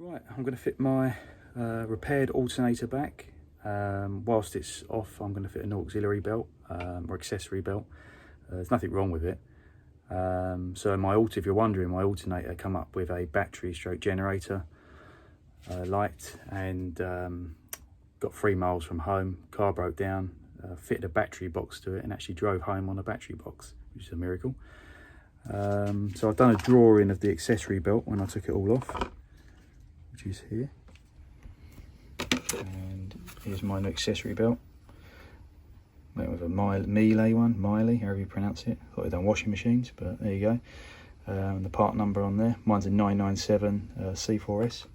Right, I'm going to fit my repaired alternator back. Whilst it's off, I'm going to fit an auxiliary belt or accessory belt. There's nothing wrong with it. So if you're wondering, my alternator come up with a battery stroke generator light, and got 3 miles from home. Car broke down, fitted a battery box to it, and actually drove home on a battery box, which is a miracle. So I've done a drawing of the accessory belt when I took it all off, which is here. And here's my new accessory belt. Went with a Miley, however you pronounce it. Thought I'd done washing machines, but there you go. And the part number on there, mine's a 997 C4S.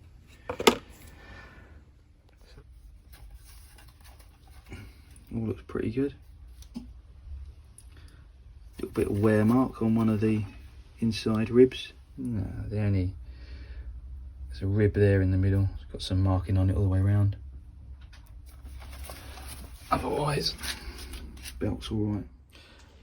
All looks pretty good. Little bit of wear mark on one of the inside ribs. No, there's a rib there in the middle. It's got some marking on it all the way around. Otherwise, belt's all right.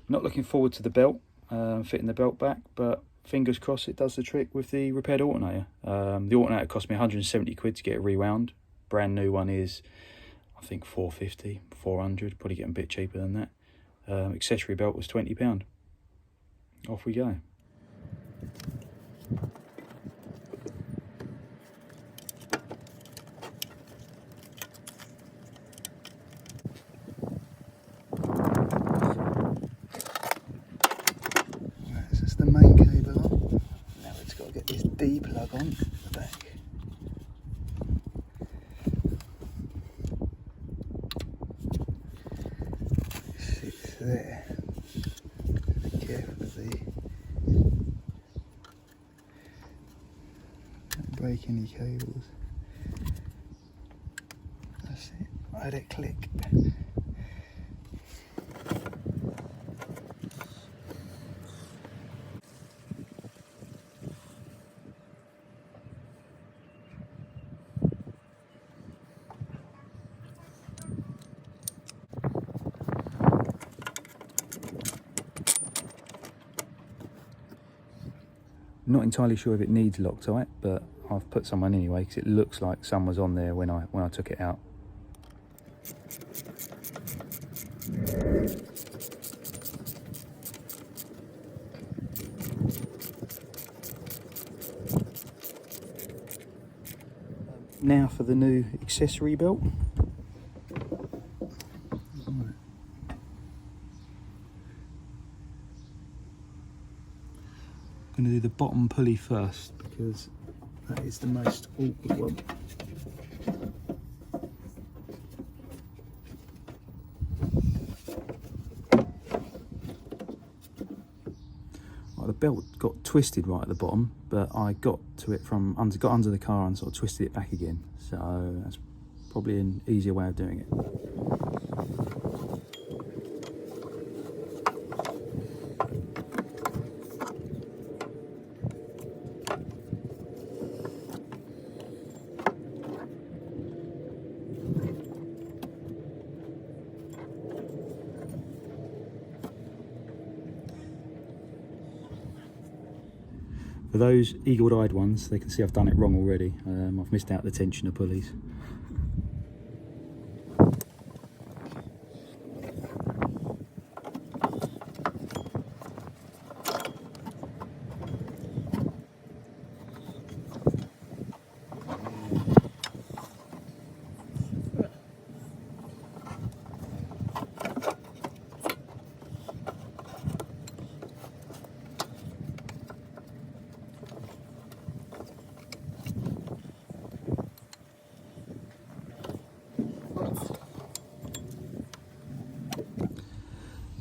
Not looking forward to the belt, fitting the belt back, but fingers crossed it does the trick with the repaired alternator. The alternator cost me 170 quid to get it rewound. Brand new one is, I think, 450, 400, probably getting a bit cheaper than that. Accessory belt was £20. Off we go. This is the main cable on. Now it's got to get this D plug on at the back. Sits there. Be careful of don't break any cables. That's it. Let it click. Not entirely sure if it needs Loctite, but I've put some on anyway because it looks like some was on there when I took it out. Now for the new accessory belt. I'm going to do the bottom pulley first because that is the most awkward one. Well, the belt got twisted right at the bottom, but I got to it got under the car and sort of twisted it back again. So that's probably an easier way of doing it. For those eagle-eyed ones, they can see I've done it wrong already. I've missed out the tensioner pulleys.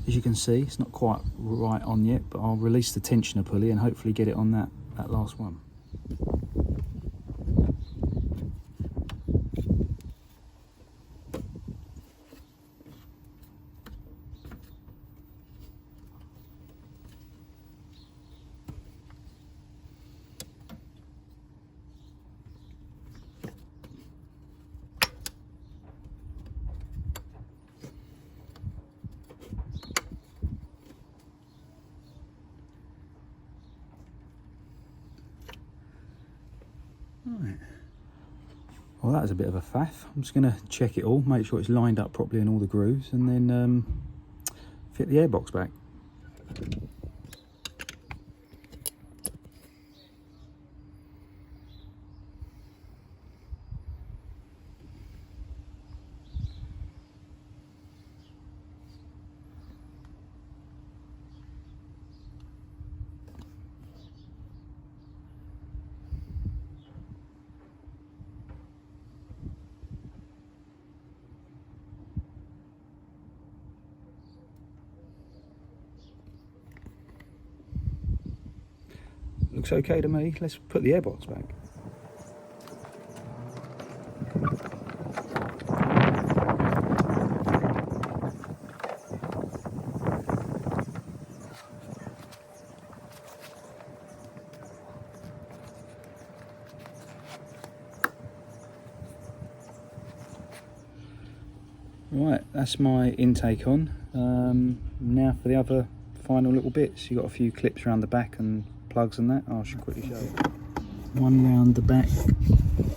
As you can see, it's not quite right on yet, but I'll release the tensioner pulley and hopefully get it on that last one. Well, that was a bit of a faff. I'm just going to check it all, make sure it's lined up properly in all the grooves, and then fit the airbox back. Looks okay to me. Let's put the airbox back. Right, that's my intake on. Now for the other final little bits. You've got a few clips around the back and plugs and that. I should quickly show you. One round the back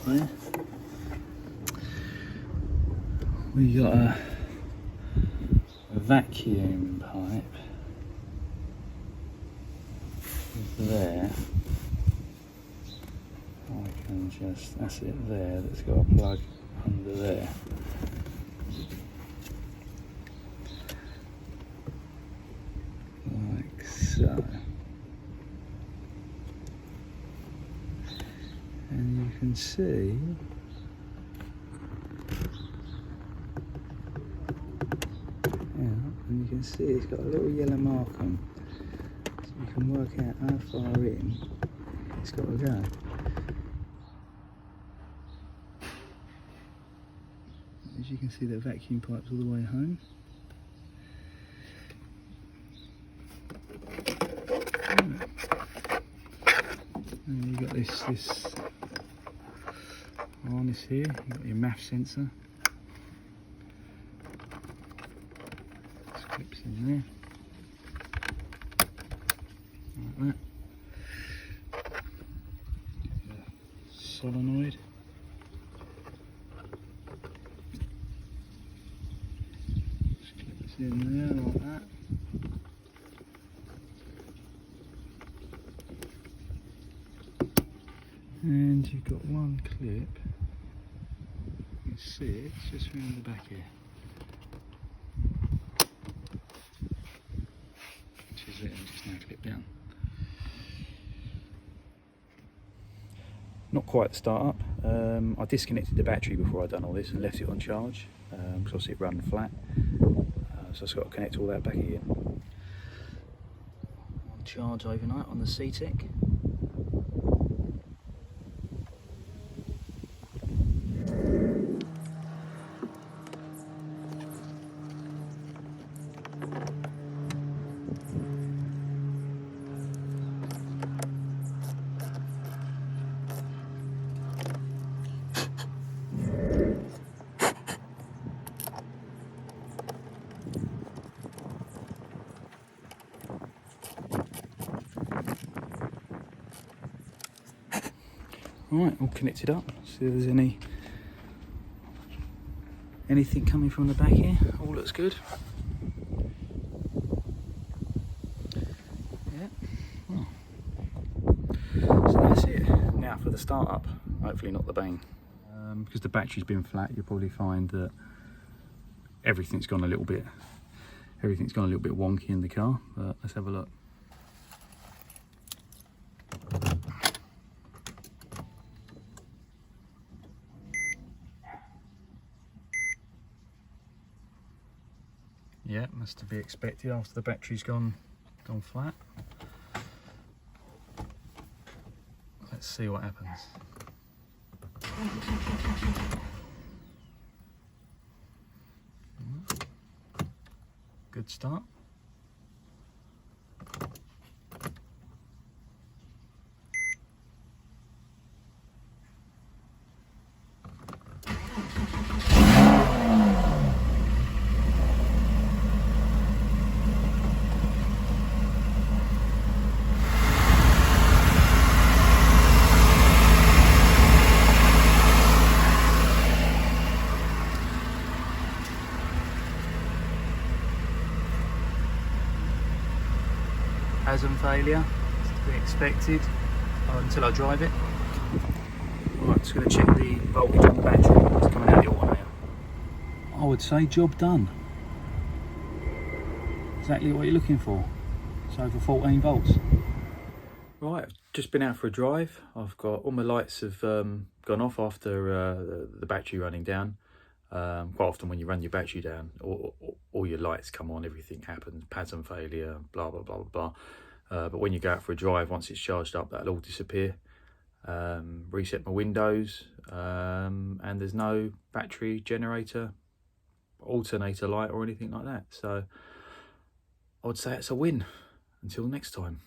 there. We got a vacuum pipe there. I can just, that's it there, that's got a plug under there. Like so. And you can see and you can see it's got a little yellow mark on, so you can work out how far in it's got to go. As you can see, the vacuum pipe's all the way home. And you've got this harness here, you've got your MAF sensor. This clips in there. Like that. Solenoid. Just clips in there like that. And you've got one clip, you can see it, it's just around the back here. Which is it, and just now clip down. Not quite the start up. I disconnected the battery before I'd done all this and left it on charge, because obviously it ran flat. So I've just got to connect all that back again. On charge overnight on the C-Tech. Right, all connected up. See if there's anything coming from the back here. All looks good. Yeah. Oh. So that's it. Now for the start up. Hopefully not the bang. Because the battery's been flat, you'll probably find that everything's gone a little bit wonky in the car. But let's have a look. Yeah, that's to be expected after the battery's gone flat. Let's see what happens. Good start. PASM failure, to be expected until I drive it. Right, just going to check the voltage on the battery that's coming out of the alternator. I would say job done. Exactly what you're looking for. It's over 14 volts. Right, I've just been out for a drive. I've got all my lights have gone off after the battery running down. Quite often when you run your battery down, all your lights come on, everything happens, PASM failure, blah, blah, blah, blah. But when you go out for a drive, once it's charged up, that'll all disappear. Reset my windows, and there's no battery, generator, alternator light or anything like that. So I would say it's a win. Until next time.